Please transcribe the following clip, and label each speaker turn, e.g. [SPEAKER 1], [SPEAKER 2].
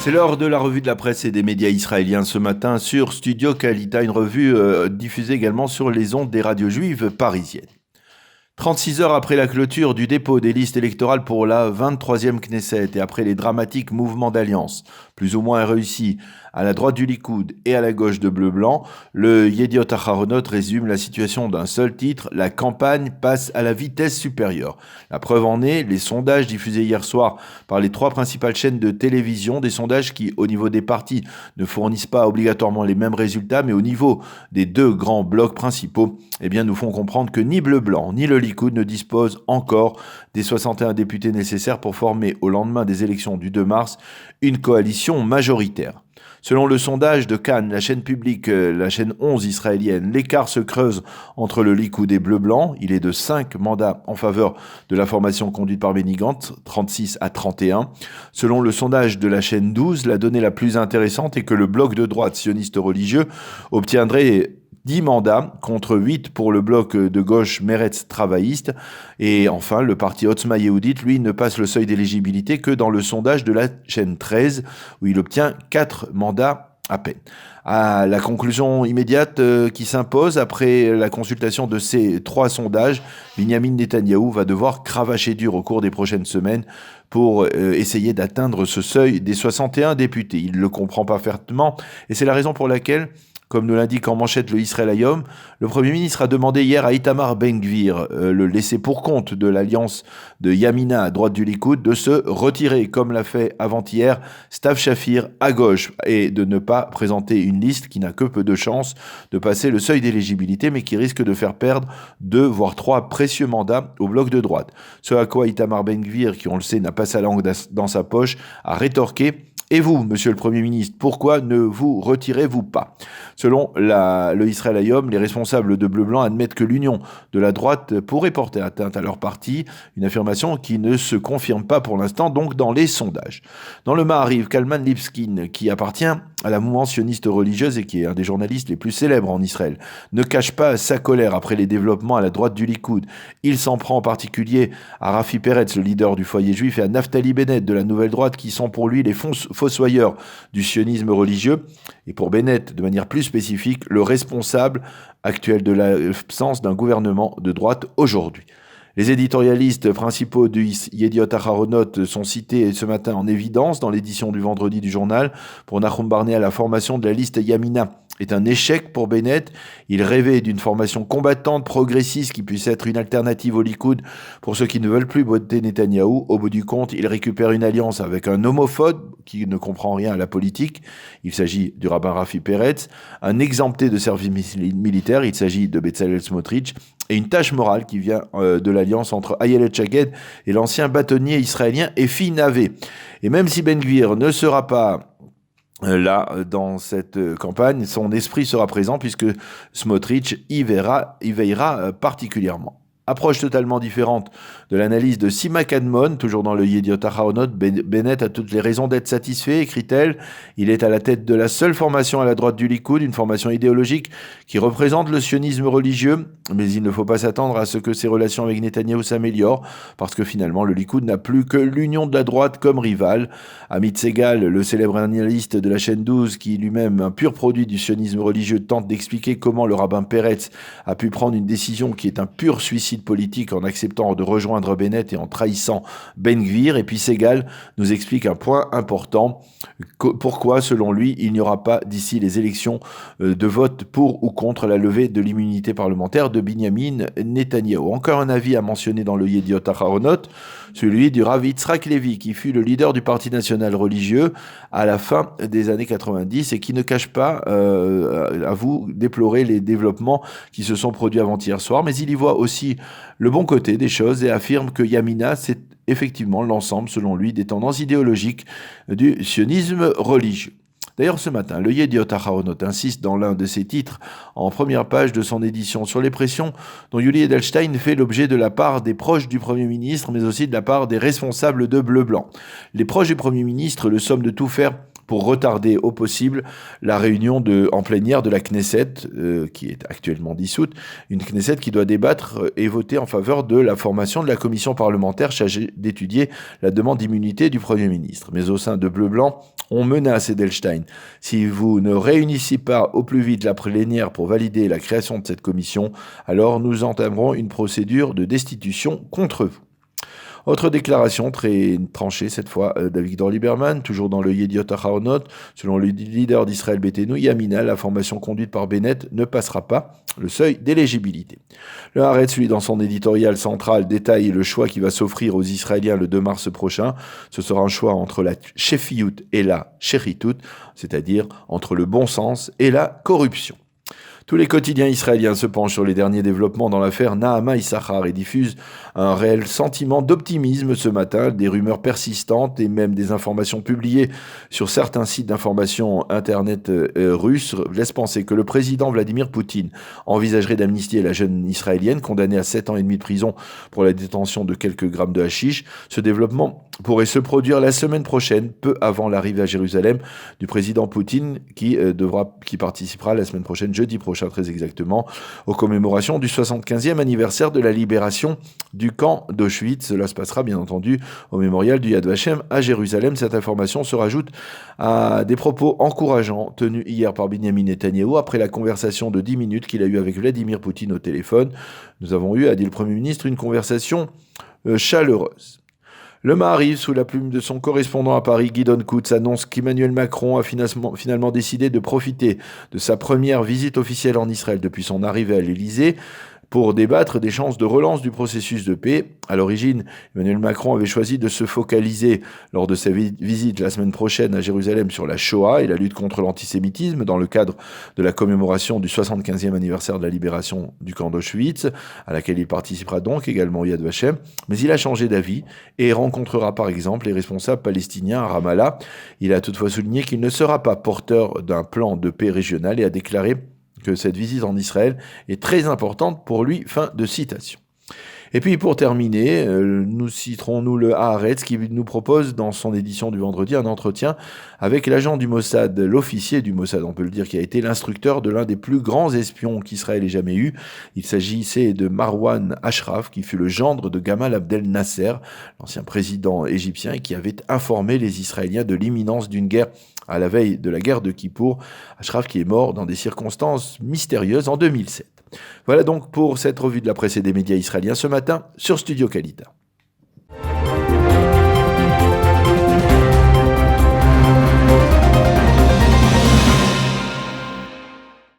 [SPEAKER 1] C'est l'heure de la revue de la presse et des médias israéliens ce matin sur Studio Kalita, une revue diffusée également sur les ondes des radios juives parisiennes. 36 heures après la clôture du dépôt des listes électorales pour la 23e Knesset et après les dramatiques mouvements d'alliance, plus ou moins réussis, à la droite du Likoud et à la gauche de Bleu-Blanc, le Yediot Aharonot résume la situation d'un seul titre: la campagne passe à la vitesse supérieure. La preuve en est, les sondages diffusés hier soir par les 3 principales chaînes de télévision, des sondages qui, au niveau des partis, ne fournissent pas obligatoirement les mêmes résultats, mais au niveau des 2 grands blocs principaux, nous font comprendre que ni Bleu-Blanc ni le Likoud ne disposent encore des 61 députés nécessaires pour former, au lendemain des élections du 2 mars, une coalition majoritaire. Selon le sondage de Cannes, la chaîne publique, la chaîne 11 israélienne, l'écart se creuse entre le Likoud et Bleu-Blanc. Il est de 5 mandats en faveur de la formation conduite par Benny Gantz, 36 à 31. Selon le sondage de la chaîne 12, la donnée la plus intéressante est que le bloc de droite sioniste religieux obtiendrait 10 mandats contre 8 pour le bloc de gauche Meretz travailliste. Et enfin, le parti Otzma Yehudit, lui, ne passe le seuil d'éligibilité que dans le sondage de la chaîne 13, où il obtient 4 mandats à peine. À la conclusion immédiate qui s'impose après la consultation de ces 3 sondages, Binyamin Netanyahou va devoir cravacher dur au cours des prochaines semaines pour essayer d'atteindre ce seuil des 61 députés. Il le comprend parfaitement et c'est la raison pour laquelle, comme nous l'indique en manchette le Israël Hayom, le Premier ministre a demandé hier à Itamar Ben-Gvir, le laissé-pour-compte de l'alliance de Yamina à droite du Likoud, de se retirer, comme l'a fait avant-hier Stav Shafir à gauche, et de ne pas présenter une liste qui n'a que peu de chances de passer le seuil d'éligibilité, mais qui risque de faire perdre 2 voire 3 précieux mandats au bloc de droite. Ce à quoi Itamar Ben-Gvir, qui on le sait n'a pas sa langue dans sa poche, a rétorqué: et vous, monsieur le Premier ministre, pourquoi ne vous retirez-vous pas ? Selon le Israël Hayom, les responsables de Bleu-Blanc admettent que l'union de la droite pourrait porter atteinte à leur parti, une affirmation qui ne se confirme pas pour l'instant, donc dans les sondages. Dans le Maariv, Kalman Lipskin, qui appartient à la mouvance sioniste religieuse et qui est un des journalistes les plus célèbres en Israël, ne cache pas sa colère après les développements à la droite du Likoud. Il s'en prend en particulier à Rafi Peretz, le leader du foyer juif, et à Naftali Bennett de la Nouvelle Droite, qui sont pour lui les fossoyeurs du sionisme religieux, et pour Bennett, de manière plus spécifique, le responsable actuel de l'absence d'un gouvernement de droite aujourd'hui. Les éditorialistes principaux du Yediot Aharonot sont cités ce matin en évidence dans l'édition du vendredi du journal. Pour Nahum Barnea, la formation de la liste Yamina est un échec pour Bennett. Il rêvait d'une formation combattante, progressiste, qui puisse être une alternative au Likoud pour ceux qui ne veulent plus voter Netanyahou. Au bout du compte, il récupère une alliance avec un homophobe qui ne comprend rien à la politique. Il s'agit du rabbin Rafi Peretz, un exempté de service militaire. Il s'agit de Bezalel Smotrich, et une tâche morale qui vient de l'alliance entre Ayelet Shaked et l'ancien bâtonnier israélien Efi Navé. Et même si Ben-Gvir ne sera pas là, dans cette campagne, son esprit sera présent puisque Smotrich y veillera particulièrement. Approche totalement différente de l'analyse de Sima Kadmon, toujours dans le Yediot Aharonot. Bennett a toutes les raisons d'être satisfait, écrit-elle. Il est à la tête de la seule formation à la droite du Likoud, une formation idéologique qui représente le sionisme religieux, mais il ne faut pas s'attendre à ce que ses relations avec Netanyahou s'améliorent, parce que finalement le Likoud n'a plus que l'union de la droite comme rival. Amit Segal, le célèbre analyste de la chaîne 12, qui lui-même un pur produit du sionisme religieux, tente d'expliquer comment le rabbin Peretz a pu prendre une décision qui est un pur suicide politique en acceptant de rejoindre Bennett et en trahissant Ben-Gvir. Et puis Segal nous explique un point important: pourquoi, selon lui, il n'y aura pas d'ici les élections de vote pour ou contre la levée de l'immunité parlementaire de Binyamin Netanyahou. Encore un avis à mentionner dans le Yediot Aharonot, celui du Rav Yitzhak Levi, qui fut le leader du Parti national religieux à la fin des années 90 et qui ne cache pas, avoue déplorer les développements qui se sont produits avant-hier soir, mais il y voit aussi le bon côté des choses et affirme que Yamina, c'est effectivement l'ensemble, selon lui, des tendances idéologiques du sionisme religieux. D'ailleurs, ce matin, le Yediot Aharonot insiste dans l'un de ses titres, en première page de son édition, sur les pressions dont Yuli Edelstein fait l'objet de la part des proches du Premier ministre, mais aussi de la part des responsables de Bleu-Blanc. Les proches du Premier ministre le somment de tout faire pour retarder au possible la réunion en plénière de la Knesset, qui est actuellement dissoute, une Knesset qui doit débattre et voter en faveur de la formation de la commission parlementaire chargée d'étudier la demande d'immunité du Premier ministre. Mais au sein de Bleu-Blanc, on menace Edelstein. Si vous ne réunissez pas au plus vite la plénière pour valider la création de cette commission, alors nous entamerons une procédure de destitution contre vous. Autre déclaration très tranchée cette fois d'Avigdor Lieberman, toujours dans le Yediot Aharonot, selon le leader d'Israël Beiteinu, Yamina, la formation conduite par Bennett ne passera pas le seuil d'éligibilité. Le Haaretz, lui, dans son éditorial central, détaille le choix qui va s'offrir aux Israéliens le 2 mars prochain. Ce sera un choix entre la Shefiout et la Sheritout, c'est-à-dire entre le bon sens et la corruption. Tous les quotidiens israéliens se penchent sur les derniers développements dans l'affaire Nahama Issachar et diffusent un réel sentiment d'optimisme ce matin. Des rumeurs persistantes et même des informations publiées sur certains sites d'information internet russes laissent penser que le président Vladimir Poutine envisagerait d'amnistier la jeune israélienne condamnée à 7 ans et demi de prison pour la détention de quelques grammes de hashish. Ce développement pourrait se produire la semaine prochaine, peu avant l'arrivée à Jérusalem du président Poutine qui participera la semaine prochaine, jeudi prochain très exactement, aux commémorations du 75e anniversaire de la libération du camp d'Auschwitz. Cela se passera bien entendu au mémorial du Yad Vashem à Jérusalem. Cette information se rajoute à des propos encourageants tenus hier par Benyamin Netanyahou après la conversation de 10 minutes qu'il a eue avec Vladimir Poutine au téléphone. Nous avons eu, a dit le Premier ministre, une conversation chaleureuse. Le Maariv, sous la plume de son correspondant à Paris, Gidon Kutz, annonce qu'Emmanuel Macron a finalement décidé de profiter de sa première visite officielle en Israël depuis son arrivée à l'Élysée pour débattre des chances de relance du processus de paix. À l'origine, Emmanuel Macron avait choisi de se focaliser lors de sa visite la semaine prochaine à Jérusalem sur la Shoah et la lutte contre l'antisémitisme dans le cadre de la commémoration du 75e anniversaire de la libération du camp d'Auschwitz, à laquelle il participera donc également au Yad Vashem. Mais il a changé d'avis et rencontrera par exemple les responsables palestiniens à Ramallah. Il a toutefois souligné qu'il ne sera pas porteur d'un plan de paix régional et a déclaré que cette visite en Israël est très importante pour lui. Fin de citation. Et puis pour terminer, nous citerons le Haaretz qui nous propose dans son édition du vendredi un entretien avec l'agent du Mossad, l'officier du Mossad, on peut le dire, qui a été l'instructeur de l'un des plus grands espions qu'Israël ait jamais eu. Il s'agissait de Marwan Ashraf, qui fut le gendre de Gamal Abdel Nasser, l'ancien président égyptien, et qui avait informé les Israéliens de l'imminence d'une guerre à la veille de la guerre de Kippour. Ashraf qui est mort dans des circonstances mystérieuses en 2007. Voilà donc pour cette revue de la presse et des médias israéliens ce matin sur Studio Kalita.